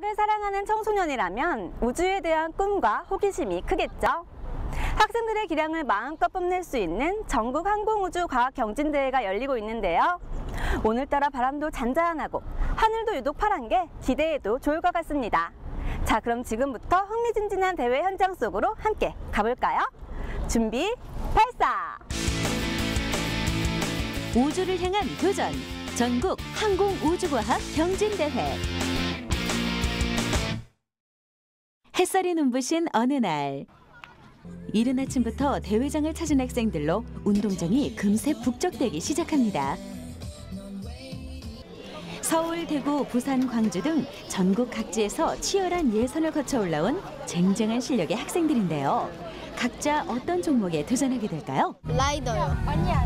과학을 사랑하는 청소년이라면 우주에 대한 꿈과 호기심이 크겠죠. 학생들의 기량을 마음껏 뽐낼 수 있는 전국 항공우주과학경진대회가 열리고 있는데요. 오늘따라 바람도 잔잔하고 하늘도 유독 파란 게 기대해도 좋을 것 같습니다. 자, 그럼 지금부터 흥미진진한 대회 현장 속으로 함께 가볼까요? 준비, 발사! 우주를 향한 도전, 전국 항공우주과학 경진대회. 햇살이 눈부신 어느 날, 이른 아침부터 대회장을 찾은 학생들로 운동장이 금세 북적대기 시작합니다. 서울, 대구, 부산, 광주 등 전국 각지에서 치열한 예선을 거쳐 올라온 쟁쟁한 실력의 학생들인데요. 각자 어떤 종목에 도전하게 될까요? 라이더요.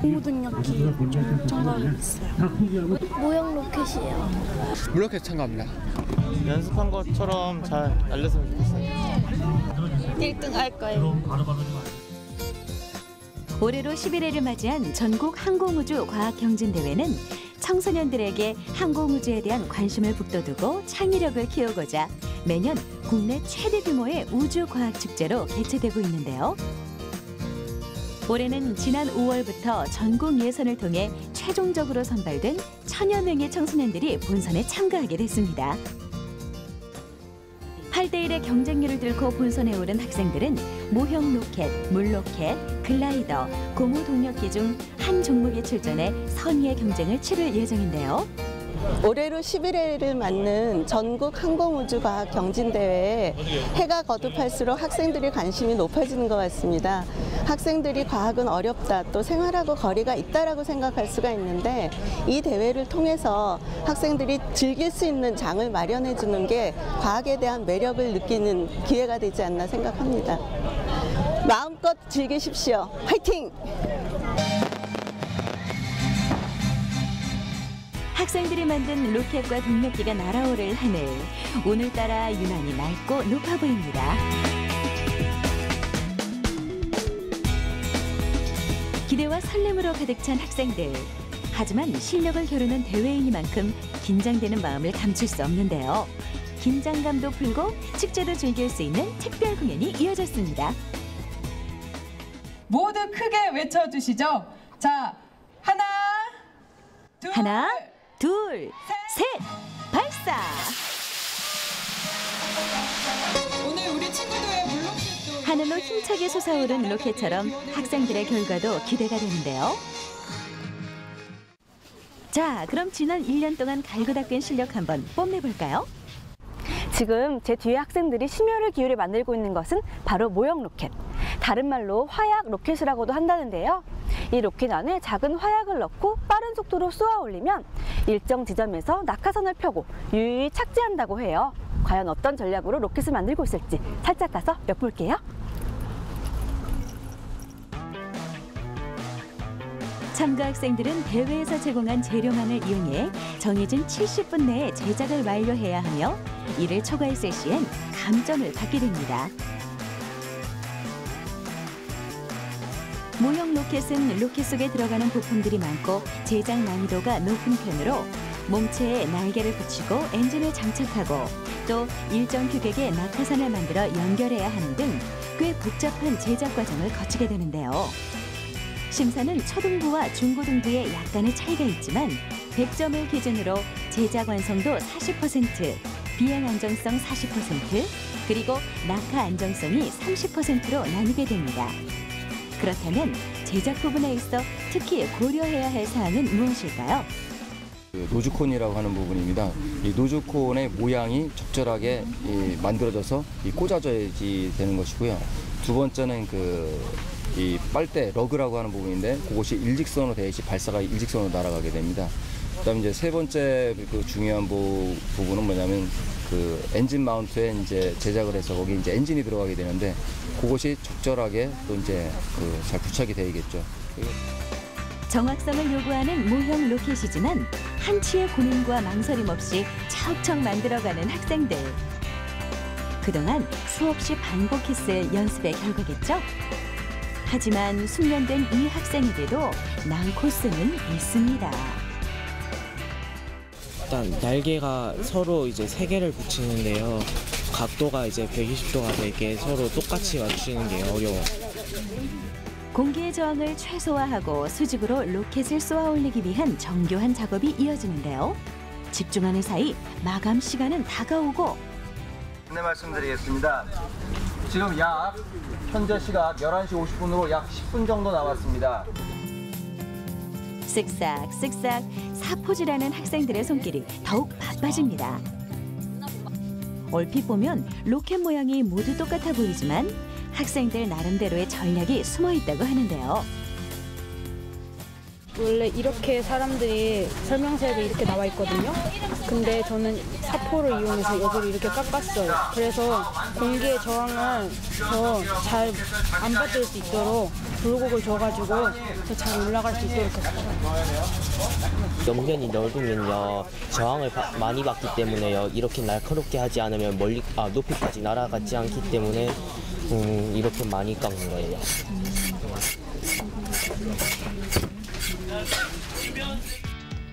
고무동력기 참가하겠어요. 모형 로켓이에요. 물로켓 참가합니다. 연습한 것처럼 잘 알렸으면 좋겠어요. 1등 할 거예요. 올해로 11회를 맞이한 전국 항공우주과학경진대회는 청소년들에게 항공우주에 대한 관심을 북돋우고 창의력을 키우고자 매년 국내 최대 규모의 우주과학축제로 개최되고 있는데요. 올해는 지난 5월부터 전국 예선을 통해 최종적으로 선발된 1000여 명의 청소년들이 본선에 참가하게 됐습니다. 8대1의 경쟁률을 뚫고 본선에 오른 학생들은 모형 로켓, 물로켓, 글라이더, 고무 동력기 중 한 종목에 출전해 선의의 경쟁을 치를 예정인데요. 올해로 11회를 맞는 전국 항공우주과학 경진대회에 해가 거듭할수록 학생들의 관심이 높아지는 것 같습니다. 학생들이 과학은 어렵다, 또 생활하고 거리가 있다라고 생각할 수가 있는데 이 대회를 통해서 학생들이 즐길 수 있는 장을 마련해 주는 게 과학에 대한 매력을 느끼는 기회가 되지 않나 생각합니다. 마음껏 즐기십시오. 화이팅! 학생들이 만든 로켓과 동력기가 날아오를 하늘, 오늘따라 유난히 맑고 높아 보입니다. 기대와 설렘으로 가득 찬 학생들. 하지만 실력을 겨루는 대회이니만큼 긴장되는 마음을 감출 수 없는데요. 긴장감도 풀고 축제도 즐길 수 있는 특별 공연이 이어졌습니다. 모두 크게 외쳐주시죠. 자, 하나, 둘, 셋, 발사! 오늘 우리 친구들의 물로켓도 하늘로 힘차게 솟아오른 로켓처럼 학생들의 결과도 기대가 되는데요. 자, 그럼 지난 1년 동안 갈고 닦은 실력 한번 뽐내볼까요? 지금 제 뒤에 학생들이 심혈을 기울여 만들고 있는 것은 바로 모형 로켓. 다른 말로 화약 로켓이라고도 한다는데요. 이 로켓 안에 작은 화약을 넣고 빠른 속도로 쏘아 올리면 일정 지점에서 낙하선을 펴고 유유히 착지한다고 해요. 과연 어떤 전략으로 로켓을 만들고 있을지 살짝 가서 엿볼게요. 참가 학생들은 대회에서 제공한 재료만을 이용해 정해진 70분 내에 제작을 완료해야 하며 이를 초과했을 시엔 감점을 받게 됩니다. 모형 로켓은 로켓 속에 들어가는 부품들이 많고 제작 난이도가 높은 편으로 몸체에 날개를 붙이고 엔진을 장착하고 또 일정 규격의 낙하산을 만들어 연결해야 하는 등 꽤 복잡한 제작 과정을 거치게 되는데요. 심사는 초등부와 중고등부에 약간의 차이가 있지만 100점을 기준으로 제작 완성도 40%, 비행 안정성 40%, 그리고 낙하 안정성이 30%로 나뉘게 됩니다. 그렇다면 제작 부분에 있어 특히 고려해야 할 사항은 무엇일까요? 노즈콘이라고 하는 부분입니다. 이 노즈콘의 모양이 적절하게 만들어져서 꽂아져야지 되는 것이고요. 두 번째는 이 빨대 러그라고 하는 부분인데 그것이 일직선으로 돼야지 발사가 일직선으로 날아가게 됩니다. 그다음에 이제 세 번째 중요한 부분은 뭐냐면 엔진 마운트에 이제 제작을 해서 거기 이제 엔진이 들어가게 되는데 그것이 적절하게 또 이제 잘 부착이 되겠죠. 정확성을 요구하는 모형 로켓이지만 한치의 고민과 망설임 없이 척척 만들어가는 학생들. 그동안 수없이 반복했을 연습의 결과겠죠? 하지만 숙련된 이 학생에게도 난 코스는 있습니다. 일단 날개가 서로 이제 3개를 붙이는데요. 각도가 이제 120도가 되게 서로 똑같이 맞추는 게 어려워요. 공기의 저항을 최소화하고 수직으로 로켓을 쏘아 올리기 위한 정교한 작업이 이어지는데요. 집중하는 사이 마감 시간은 다가오고. 안내 말씀드리겠습니다. 지금 약 현재 시각 11시 50분으로 약 10분 정도 남았습니다. 쓱싹쓱싹 사포질하는 학생들의 손길이 더욱 바빠집니다. 얼핏 보면 로켓 모양이 모두 똑같아 보이지만 학생들 나름대로의 전략이 숨어 있다고 하는데요. 원래 이렇게 사람들이 설명서에도 이렇게 나와 있거든요. 근데 저는 사포를 이용해서 여기를 이렇게 깎았어요. 그래서 공기의 저항을 더 잘 안 받을 수 있도록 굴곡을 줘가지고 더 잘 올라갈 수 있도록 했어요. 연면이 넓으면요 저항을 많이 받기 때문에요 이렇게 날카롭게 하지 않으면 높이까지 날아가지 않기 때문에 이렇게 많이 깎는 거예요.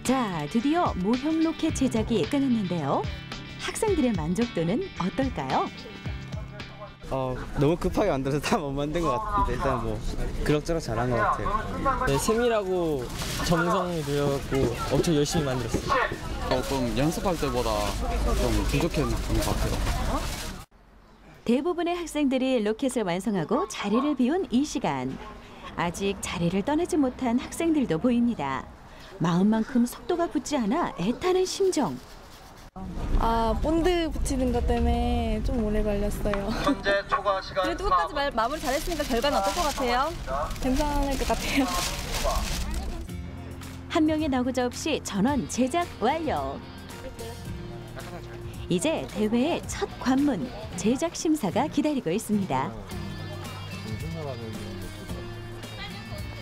자, 드디어 모형 로켓 제작이 끝났는데요. 학생들의 만족도는 어떨까요? 너무 급하게 만들어서 다 못 만든 것 같은데 일단 뭐 그럭저럭 잘한 것 같아요. 네, 세밀하고 정성이 들여갖고 엄청 열심히 만들었어요. 좀 연습할 때보다 좀 부족했던 것 같아요. 대부분의 학생들이 로켓을 완성하고 자리를 비운 이 시간. 아직 자리를 떠나지 못한 학생들도 보입니다. 마음만큼 속도가 붙지 않아 애타는 심정. 본드 붙이는 것 때문에 좀 오래 걸렸어요. 현재 초과 시간 그래도 끝까지 마무리 잘했으니까 결과는 어떨 것 같아요? 괜찮을 것 같아요. 한 명의 나고자 없이 전원 제작 완료. 이제 대회의 첫 관문, 제작 심사가 기다리고 있습니다.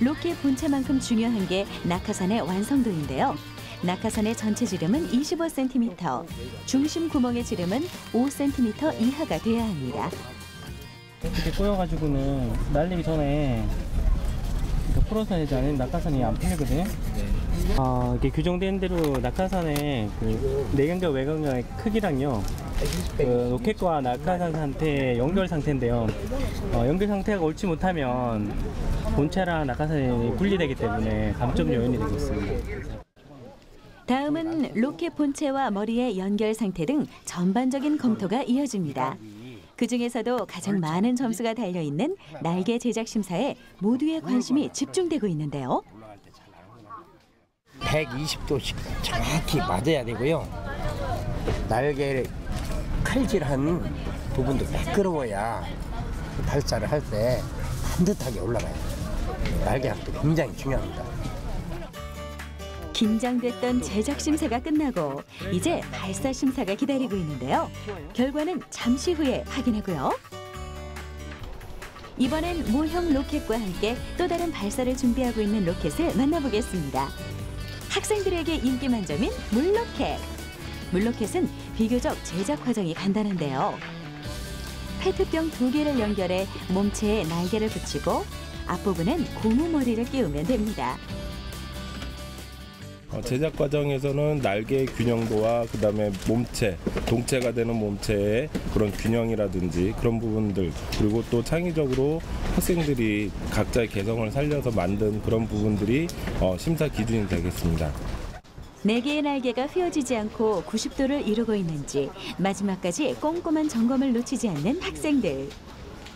로켓 본체만큼 중요한 게 낙하산의 완성도인데요. 낙하산의 전체 지름은 25cm, 중심 구멍의 지름은 5cm 이하가 돼야 합니다. 이렇게 꼬여가지고는 날리기 전에 풀어서 내지 않으면 낙하산이 안 풀리거든요. 이게 규정된 대로 낙하산의 그 내경과 외경의 크기랑요, 그 로켓과 낙하산 상태의 연결 상태인데요. 연결 상태가 옳지 못하면 본체랑 낙하산이 분리되기 때문에 감점 요인이 되고 있습니다. 다음은 로켓 본체와 머리의 연결 상태 등 전반적인 검토가 이어집니다. 그중에서도 가장 많은 점수가 달려있는 날개 제작 심사에 모두의 관심이 집중되고 있는데요. 120도씩 정확히 맞아야 되고요. 날개 칼질한 부분도 매끄러워야 발사를 할 때 반듯하게 올라가요. 날개 각도 굉장히 중요합니다. 긴장됐던 제작 심사가 끝나고 이제 발사 심사가 기다리고 있는데요. 결과는 잠시 후에 확인하고요. 이번엔 모형 로켓과 함께 또 다른 발사를 준비하고 있는 로켓을 만나보겠습니다. 학생들에게 인기 만점인 물로켓. 물로켓은 비교적 제작 과정이 간단한데요. 페트병 2개를 연결해 몸체에 날개를 붙이고 앞부분엔 고무 머리를 끼우면 됩니다. 제작 과정에서는 날개의 균형도와 그다음에 몸체, 동체가 되는 몸체의 그런 균형이라든지 그런 부분들, 그리고 또 창의적으로 학생들이 각자의 개성을 살려서 만든 그런 부분들이 심사 기준이 되겠습니다. 4개의 날개가 휘어지지 않고 90도를 이루고 있는지 마지막까지 꼼꼼한 점검을 놓치지 않는 학생들.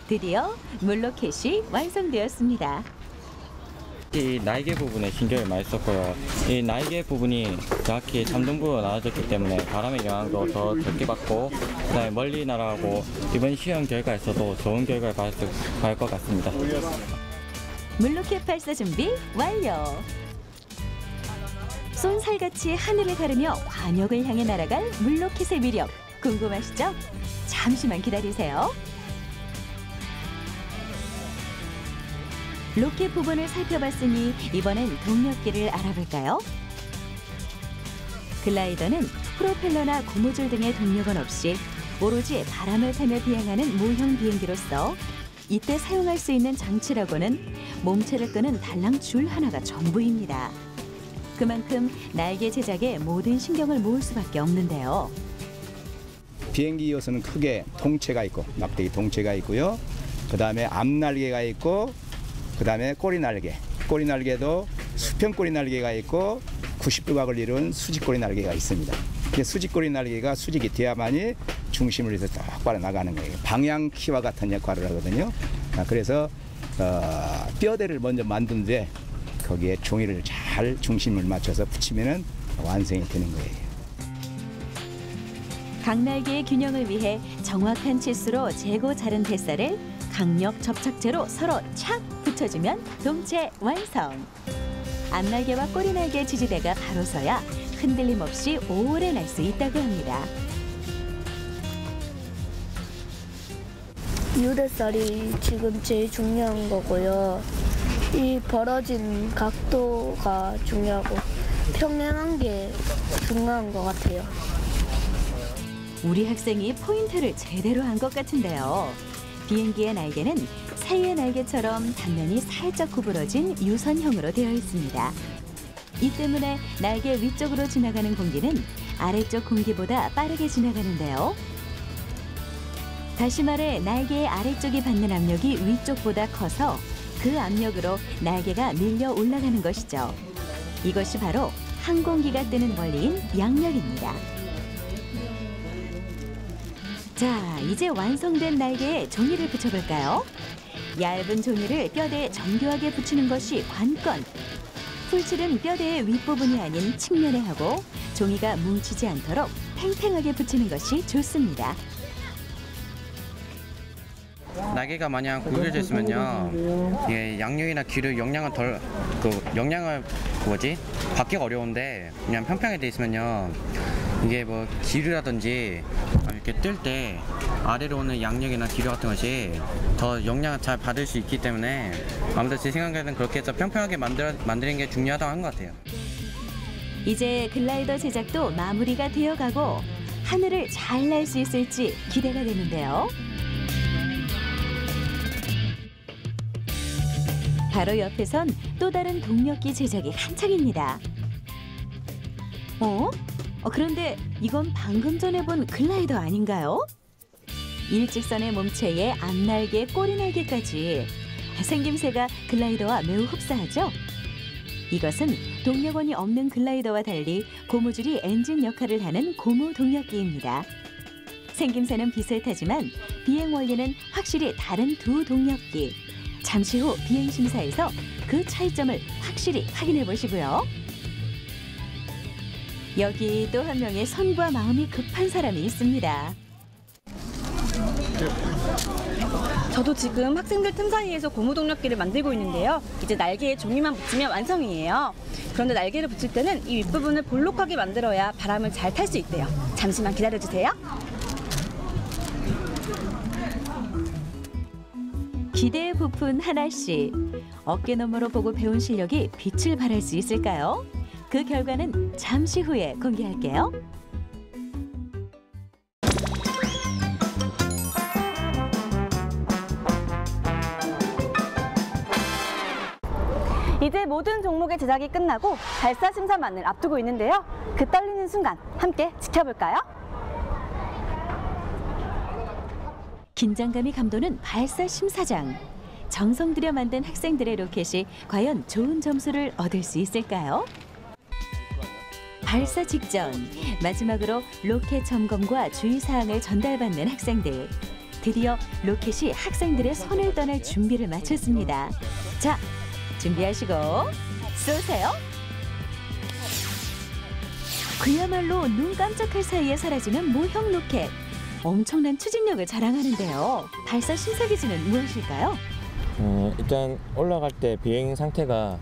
드디어 물로켓이 완성되었습니다. 이 날개 부분에 신경을 많이 썼고요. 이 날개 부분이 정확히 3등분으로 나눠졌기 때문에 바람의 영향도 더 적게 받고, 그다음에 멀리 날아가고 이번 시험 결과에서도 좋은 결과를 받을 것 같습니다. 물로켓 발사 준비 완료. 쏜살같이 하늘을 가르며 관역을 향해 날아갈 물로켓의 위력 궁금하시죠? 잠시만 기다리세요. 로켓 부분을 살펴봤으니 이번엔 동력기를 알아볼까요? 글라이더는 프로펠러나 고무줄 등의 동력은 없이 오로지 바람을 타며 비행하는 모형 비행기로서 이때 사용할 수 있는 장치라고는 몸체를 끄는 달랑 줄 하나가 전부입니다. 그만큼 날개 제작에 모든 신경을 모을 수밖에 없는데요. 비행기에서는 크게 동체가 있고 막대기 동체가 있고요. 그다음에 앞날개가 있고 그다음에 꼬리날개. 꼬리날개도 수평 꼬리날개가 있고 90도각을 이룬 수직꼬리 날개가 있습니다. 수직꼬리 날개가 수직이 돼야만이 중심을 해서 똑바로 나가는 거예요. 방향키와 같은 역할을 하거든요. 그래서 뼈대를 먼저 만드는데 거기에 종이를 잘 중심을 맞춰서 붙이면 완성이 되는 거예요. 강날개의 균형을 위해 정확한 치수로 재고 자른 뱃살을 강력 접착제로 서로 착 붙여주면 동체 완성. 앞날개와 꼬리날개 지지대가 바로 서야 흔들림 없이 오래 날 수 있다고 합니다. 유래살이 지금 제일 중요한 거고요. 이 벌어진 각도가 중요하고 평행한 게 중요한 것 같아요. 우리 학생이 포인트를 제대로 한 것 같은데요. 비행기의 날개는 새의 날개처럼 단면이 살짝 구부러진 유선형으로 되어 있습니다. 이 때문에 날개 위쪽으로 지나가는 공기는 아래쪽 공기보다 빠르게 지나가는데요. 다시 말해 날개의 아래쪽이 받는 압력이 위쪽보다 커서 그 압력으로 날개가 밀려 올라가는 것이죠. 이것이 바로 항공기가 뜨는 원리인 양력입니다. 자, 이제 완성된 날개에 종이를 붙여볼까요? 얇은 종이를 뼈대에 정교하게 붙이는 것이 관건. 풀칠은 뼈대의 윗부분이 아닌 측면에 하고 종이가 뭉치지 않도록 팽팽하게 붙이는 것이 좋습니다. 날개가 마냥 구겨져 있으면요, 예, 양력이나 기류 영향을 영향을 받기가 어려운데 그냥 평평하게 돼 있으면요, 이게 뭐 기류라든지 이렇게 뜰 때 아래로 오는 양력이나 기류 같은 것이 더 영향을 잘 받을 수 있기 때문에 아무래도 제 생각에는 그렇게 해서 평평하게 만드는 게 중요하다고 하는 것 같아요. 이제 글라이더 제작도 마무리가 되어가고 하늘을 잘 날 수 있을지 기대가 되는데요. 바로 옆에선 또 다른 동력기 제작이 한창입니다. 그런데 이건 방금 전에 본 글라이더 아닌가요? 일직선의 몸체에 앞날개, 꼬리날개까지 생김새가 글라이더와 매우 흡사하죠? 이것은 동력원이 없는 글라이더와 달리 고무줄이 엔진 역할을 하는 고무 동력기입니다. 생김새는 비슷하지만 비행 원리는 확실히 다른 두 동력기. 잠시 후 비행 심사에서 그 차이점을 확실히 확인해 보시고요. 여기 또 한 명의 손과 마음이 급한 사람이 있습니다. 저도 지금 학생들 틈 사이에서 고무동력기를 만들고 있는데요. 이제 날개에 종이만 붙이면 완성이에요. 그런데 날개를 붙일 때는 이 윗부분을 볼록하게 만들어야 바람을 잘 탈 수 있대요. 잠시만 기다려주세요. 기대에 부푼 하나 씨. 어깨 너머로 보고 배운 실력이 빛을 발할 수 있을까요? 그 결과는 잠시 후에 공개할게요. 이제 모든 종목의 제작이 끝나고 발사 심사만을 앞두고 있는데요. 그 떨리는 순간 함께 지켜볼까요? 긴장감이 감도는 발사 심사장. 정성 들여 만든 학생들의 로켓이 과연 좋은 점수를 얻을 수 있을까요? 발사 직전 마지막으로 로켓 점검과 주의사항을 전달받는 학생들. 드디어 로켓이 학생들의 손을 떠날 준비를 마쳤습니다. 자, 준비하시고 쏘세요. 그야말로 눈 깜짝할 사이에 사라지는 모형 로켓. 엄청난 추진력을 자랑하는데요. 발사 심사 기준은 무엇일까요? 일단 올라갈 때 비행 상태가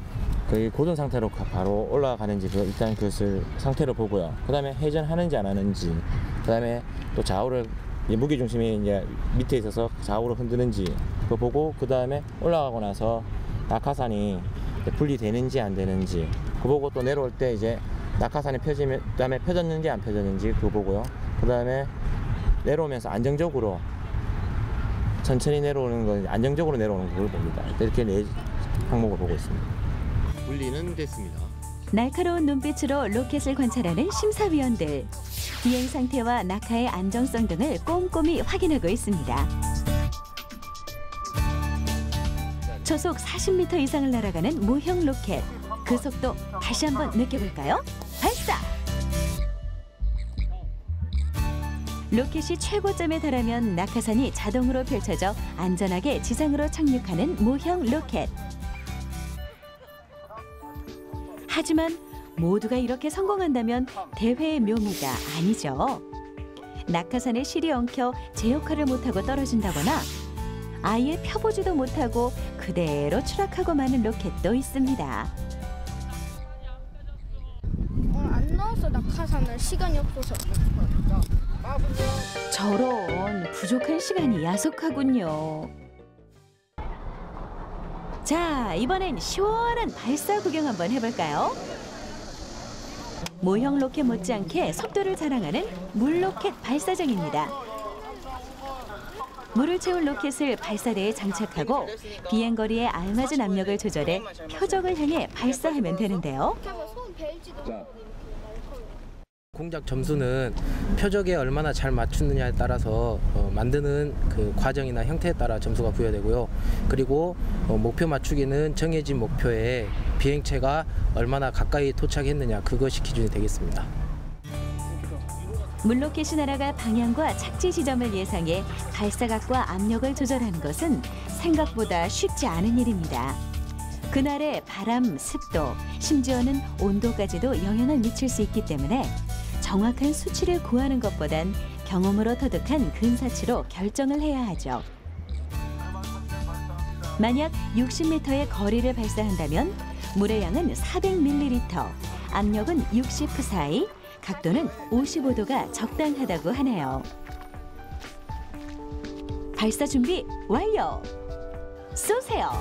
거의 고정 상태로 바로 올라가는지 일단 그것을 상태로 보고요. 그 다음에 회전하는지 안 하는지, 그 다음에 또 좌우를 무게 중심이 이제 밑에 있어서 좌우로 흔드는지 그거 보고, 그 다음에 올라가고 나서 낙하산이 분리되는지 안 되는지 그거 보고, 또 내려올 때 이제 낙하산이 펴지면 그 다음에 펴졌는지 안 펴졌는지 그거 보고요. 그 다음에 내려오면서 안정적으로 천천히 내려오는 건 안정적으로 내려오는 걸 봅니다. 이렇게 4 항목을 보고 있습니다. 분리는 됐습니다. 날카로운 눈빛으로 로켓을 관찰하는 심사위원들. 비행 상태와 낙하의 안정성 등을 꼼꼼히 확인하고 있습니다. 초속 40m 이상을 날아가는 모형 로켓. 그 속도 다시 한번 느껴볼까요? 발사! 로켓이 최고점에 달하면 낙하산이 자동으로 펼쳐져 안전하게 지상으로 착륙하는 모형 로켓. 하지만 모두가 이렇게 성공한다면 대회의 묘미가 아니죠. 낙하산에 실이 엉켜 제 역할을 못하고 떨어진다거나 아예 펴보지도 못하고 그대로 추락하고 마는 로켓도 있습니다. 안 나와서 낙하산을 시간이 없어서. 저런 부족한 시간이 야속하군요. 자, 이번엔 시원한 발사 구경 한번 해볼까요? 모형 로켓 못지않게 속도를 자랑하는 물로켓 발사장입니다. 물을 채운 로켓을 발사대에 장착하고 비행거리에 알맞은 압력을 조절해 표적을 향해 발사하면 되는데요. 공작 점수는 표적에 얼마나 잘 맞추느냐에 따라서 만드는 그 과정이나 형태에 따라 점수가 부여되고요. 그리고 목표 맞추기는 정해진 목표에 비행체가 얼마나 가까이 도착했느냐, 그것이 기준이 되겠습니다. 물로켓이 날아갈 방향과 착지 지점을 예상해 발사각과 압력을 조절하는 것은 생각보다 쉽지 않은 일입니다. 그날의 바람, 습도, 심지어는 온도까지도 영향을 미칠 수 있기 때문에 정확한 수치를 구하는 것보단 경험으로 터득한 근사치로 결정을 해야 하죠. 만약 60m의 거리를 발사한다면 물의 양은 400ml, 압력은 60 psi, 각도는 55도가 적당하다고 하네요. 발사 준비 완료! 쏘세요!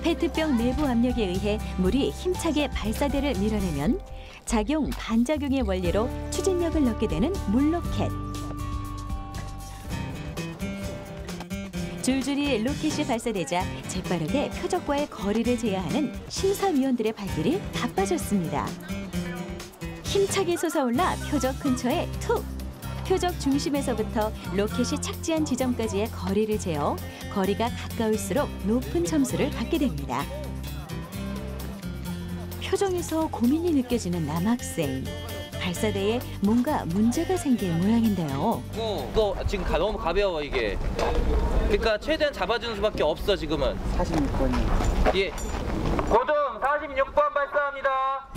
페트병 내부 압력에 의해 물이 힘차게 발사대를 밀어내면 작용, 반작용의 원리로 추진력을 넣게 되는 물로켓. 줄줄이 로켓이 발사되자 재빠르게 표적과의 거리를 재야 하는 심사위원들의 발길이 바빠졌습니다. 힘차게 솟아올라 표적 근처에 툭! 표적 중심에서부터 로켓이 착지한 지점까지의 거리를 재어 거리가 가까울수록 높은 점수를 받게 됩니다. 표정에서 고민이 느껴지는 남학생. 발사대에 뭔가 문제가 생길 모양인데요. 이거 지금 너무 가벼워 이게. 그러니까 최대한 잡아주는 수밖에 없어 지금은. 46번이요. 예. 고정 46번 발사합니다.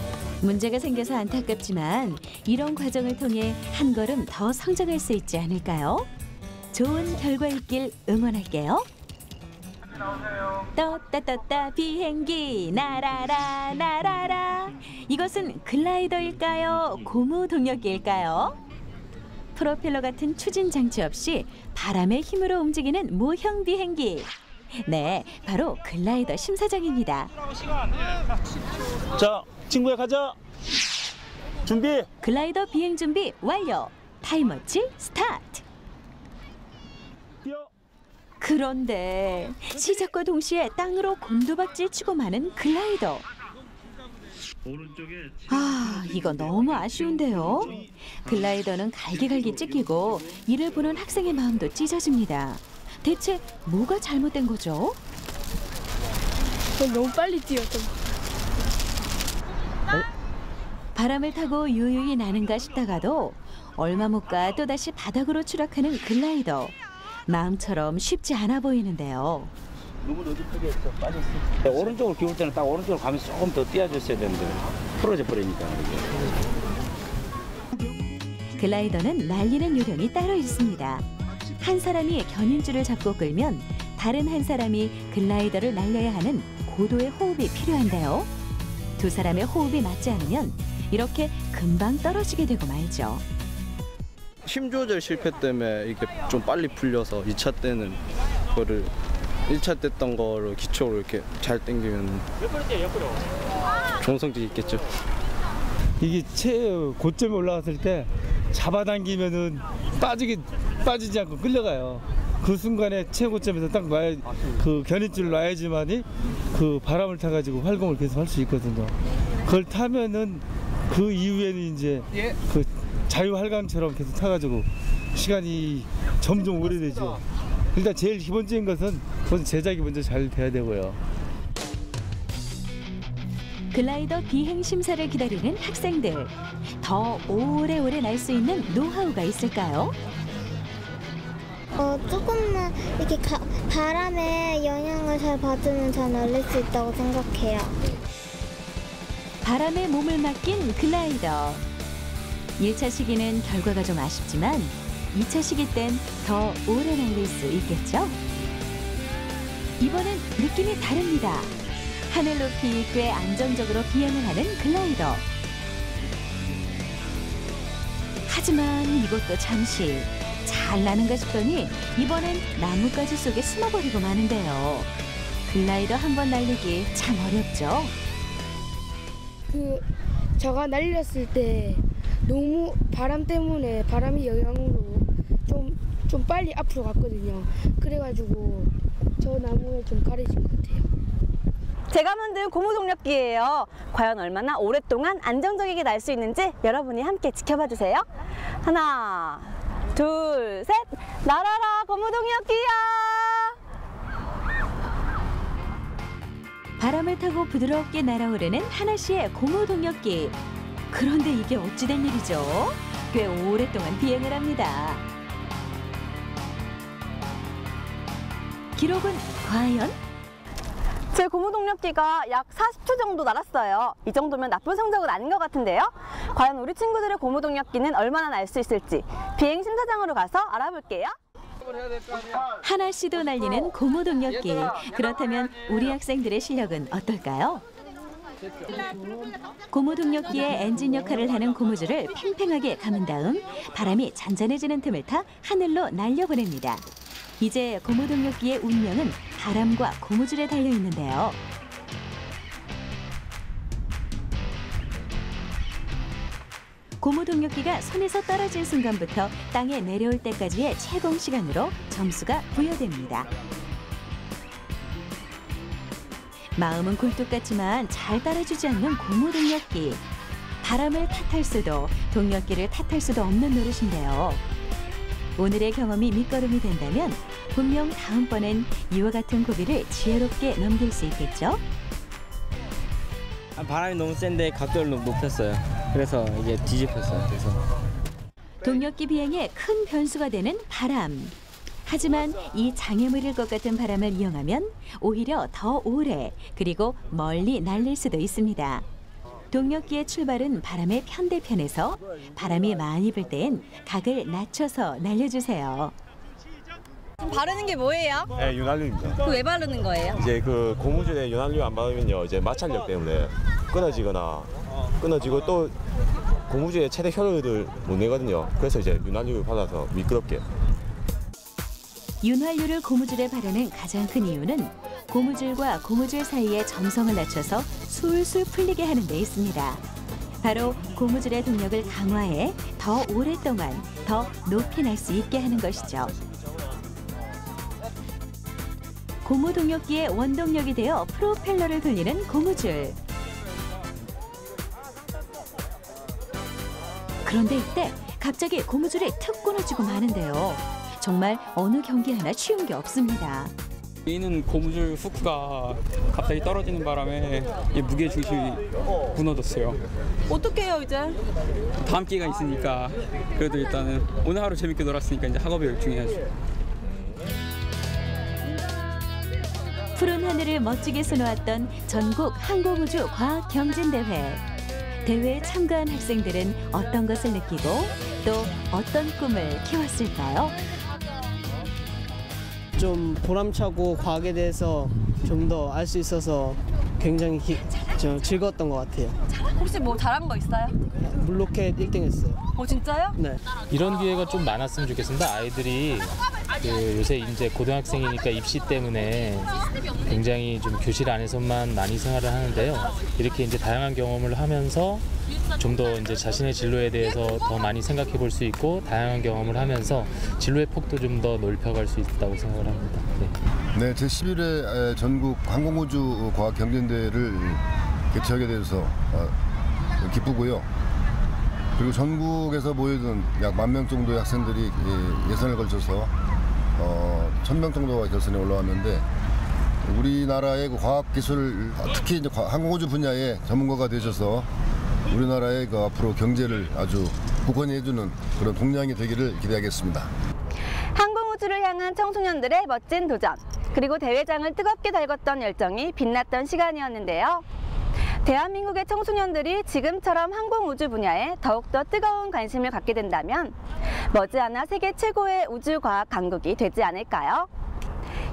문제가 생겨서 안타깝지만 이런 과정을 통해 한 걸음 더 성장할 수 있지 않을까요? 좋은 결과 있길 응원할게요. 떴다 비행기 날아라 날아라. 이것은 글라이더일까요? 고무 동력기일까요? 프로펠러 같은 추진 장치 없이 바람의 힘으로 움직이는 모형 비행기. 네, 바로 글라이더 심사장입니다. 자, 친구야 가자. 준비. 글라이더 비행 준비 완료. 타임워치 스타트. 그런데 시작과 동시에 땅으로 곤두박질 치고 마는 글라이더. 아, 이거 너무 아쉬운데요. 글라이더는 갈기갈기 찢기고 이를 보는 학생의 마음도 찢어집니다. 대체 뭐가 잘못된 거죠? 너무 빨리 뛰었죠. 바람을 타고 유유히 나는가 싶다가도 얼마 못 가 또다시 바닥으로 추락하는 글라이더. 마음처럼 쉽지 않아 보이는데요. 너무 너덜하게 했어. 빠졌어. 오른쪽으로 기울 때는 딱 오른쪽으로 가면서 조금 더 띄워줬어야 되는데 풀어져 버리니까 이게. 글라이더는 날리는 요령이 따로 있습니다. 한 사람이 견인줄을 잡고 끌면 다른 한 사람이 글라이더를 날려야 하는 고도의 호흡이 필요한데요. 두 사람의 호흡이 맞지 않으면 이렇게 금방 떨어지게 되고 말죠. 힘 조절 실패 때문에 이게 좀 빨리 풀려서 2차 때는 그거를 1차 때 했던 거를 기초로 이렇게 잘 당기면 좋은 성적이 있겠죠. 이게 고점에 올라갔을 때 잡아당기면은 빠지지 않고 끌려가요. 그 순간에 최고점에서 딱 놔야 그 견인줄을 놔야지만이 그 바람을 타가지고 활공을 계속 할 수 있거든요. 그걸 타면은 그 이후에는 이제 그 자유활강처럼 계속 타가지고 시간이 점점 오래되죠. 일단 제일 기본적인 것은 제작이 먼저 잘 돼야 되고요. 글라이더 비행 심사를 기다리는 학생들. 더 오래오래 날 수 있는 노하우가 있을까요? 조금만 이렇게 바람의 영향을 잘 받으면 잘 날릴 수 있다고 생각해요. 바람에 몸을 맡긴 글라이더. 1차 시기는 결과가 좀 아쉽지만 2차 시기 땐 더 오래 날릴 수 있겠죠? 이번엔 느낌이 다릅니다. 하늘 높이 꽤 안정적으로 비행을 하는 글라이더. 하지만 이것도 잠시 잘 나는가 싶더니 이번엔 나뭇가지 속에 숨어버리고 마는데요. 글라이더 한 번 날리기 참 어렵죠? 제가 날렸을 때 너무 바람 때문에 바람의 영향으로 좀 빨리 앞으로 갔거든요. 그래가지고 저 나무에 좀 가려진 것 같아요. 제가 만든 고무동력기예요. 과연 얼마나 오랫동안 안정적이게 날 수 있는지 여러분이 함께 지켜봐 주세요. 하나, 둘, 셋! 날아라 고무동력기야! 바람을 타고 부드럽게 날아오르는 하나 씨의 고무동력기. 그런데 이게 어찌된 일이죠? 꽤 오랫동안 비행을 합니다. 기록은 과연? 제 고무동력기가 약 40초 정도 날았어요. 이 정도면 나쁜 성적은 아닌 것 같은데요. 과연 우리 친구들의 고무동력기는 얼마나 날 수 있을지 비행 심사장으로 가서 알아볼게요. 하나 씨도 날리는 고무동력기. 그렇다면 우리 학생들의 실력은 어떨까요? 고무동력기의 엔진 역할을 하는 고무줄을 팽팽하게 감은 다음 바람이 잔잔해지는 틈을 타 하늘로 날려보냅니다. 이제 고무동력기의 운명은 바람과 고무줄에 달려 있는데요. 고무동력기가 손에서 떨어진 순간부터 땅에 내려올 때까지의 채공 시간으로 점수가 부여됩니다. 마음은 굴뚝 같지만 잘 따라주지 않는 고무동력기. 바람을 탓할 수도 동력기를 탓할 수도 없는 노릇인데요. 오늘의 경험이 밑거름이 된다면 분명 다음번엔 이와 같은 고비를 지혜롭게 넘길 수 있겠죠? 바람이 너무 센데 각도를 너무 높였어요. 그래서 이게 뒤집혔어요. 그래서 동력기 비행에 큰 변수가 되는 바람. 하지만 이 장애물일 것 같은 바람을 이용하면 오히려 더 오래 그리고 멀리 날릴 수도 있습니다. 동력기의 출발은 바람의 편대편에서 바람이 많이 불 땐 각을 낮춰서 날려주세요. 바르는 게 뭐예요? 네, 윤활유입니다. 왜 바르는 거예요? 이제 그 고무줄에 윤활유 안 바르면요, 이제 마찰력 때문에 끊어지고 또 고무줄의 최대 효율을 못 내거든요. 그래서 이제 윤활유 발라서 미끄럽게. 윤활유를 고무줄에 바르는 가장 큰 이유는 고무줄과 고무줄 사이의 점성을 낮춰서 술술 풀리게 하는 데 있습니다. 바로 고무줄의 동력을 강화해 더 오랫동안 더 높이 날 수 있게 하는 것이죠. 고무동력기의 원동력이 되어 프로펠러를 돌리는 고무줄. 그런데 이때 갑자기 고무줄이 툭 끊어지고 마는데요. 정말 어느 경기 하나 쉬운 게 없습니다. 이는 고무줄 후크가 갑자기 떨어지는 바람에 이 무게 중심이 무너졌어요. 어떻게 해요 이제? 다음 기회가 있으니까 그래도 일단은 오늘 하루 재밌게 놀았으니까 이제 학업에 열중해야죠. 푸른 하늘을 멋지게 수놓았던 전국 항공우주 과학경진대회. 대회에 참가한 학생들은 어떤 것을 느끼고 또 어떤 꿈을 키웠을까요? 좀 보람차고 과학에 대해서 좀 더 알 수 있어서 굉장히 즐거웠던 것 같아요. 혹시 뭐 잘한 거 있어요? 물로켓 1등 했어요. 진짜요? 네. 이런 기회가 좀 많았으면 좋겠습니다. 아이들이 요새 이제 고등학생이니까 입시 때문에 굉장히 좀 교실 안에서만 많이 생활을 하는데요. 이렇게 이제 다양한 경험을 하면서 좀 더 이제 자신의 진로에 대해서 더 많이 생각해 볼 수 있고 다양한 경험을 하면서 진로의 폭도 좀 더 넓혀갈 수 있다고 생각을 합니다. 네, 제11회 전국 항공우주과학경진대회를 개최하게 돼서 기쁘고요. 그리고 전국에서 모여든 약 10,000명 정도의 학생들이 예선을 걸쳐서 1,000명 정도가 결선에 올라왔는데 우리나라의 그 과학기술, 특히 이제 항공우주 분야의 전문가가 되셔서 우리나라의 그 앞으로 경제를 아주 굳건히 해주는 그런 동량이 되기를 기대하겠습니다. 항공우주를 향한 청소년들의 멋진 도전, 그리고 대회장을 뜨겁게 달궜던 열정이 빛났던 시간이었는데요. 대한민국의 청소년들이 지금처럼 항공우주 분야에 더욱더 뜨거운 관심을 갖게 된다면 머지않아 세계 최고의 우주과학 강국이 되지 않을까요?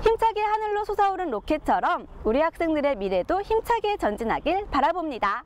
힘차게 하늘로 솟아오른 로켓처럼 우리 학생들의 미래도 힘차게 전진하길 바라봅니다.